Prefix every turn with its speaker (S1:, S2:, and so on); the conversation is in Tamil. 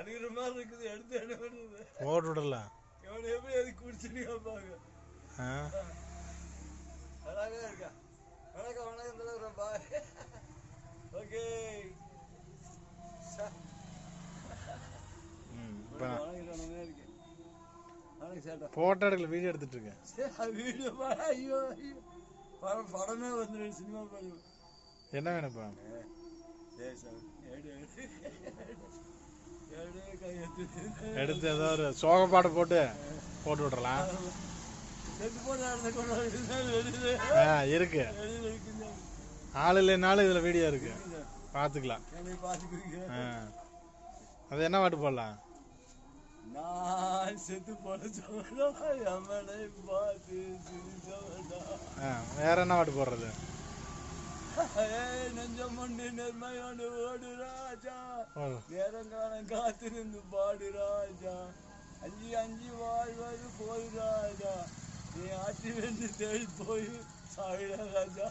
S1: அடிக்கிற மாதிரி இருக்குது. எடுத்து என்ன பண்ணுது?
S2: ஓட்டு விடலாம்.
S1: இவனை எப்படி எது குடிச்சுன்னு கேட்பாங்க. அழகா இருக்கா. வணக்கம் வணக்கம் தலைவர். பாய். ஓகே.
S2: போட்டோ எடுக்கல, வீடியோ எடுத்துட்டு இருக்கேன்.
S1: வீடியோ ஐயோ ஐயோ படமே வந்துடு. சினிமா படம்
S2: என்ன வேணும்ப்பா? எடுத்து ஏதோ ஒரு சோக பாட்டு போட்டு விடலாம். இருக்கு ஆள் இல்லைனாலும் இதுல வீடியோ இருக்கு, பாத்துக்கலாம். அது என்ன பாட்டு போடலாம்?
S1: நான் செத்து
S2: வேற என்ன பாட்டு போடுறது?
S1: நெஞ்சமொண்டு நெர்மையோடு ஓடு ராஜா, நேரங்காலம் காத்திருந்து பாடு ராஜா, அஞ்சி அஞ்சி வாழ்வது போய் ராஜா, நீ ஆட்சி வென்று தேடி போய் சாவிட ராஜா.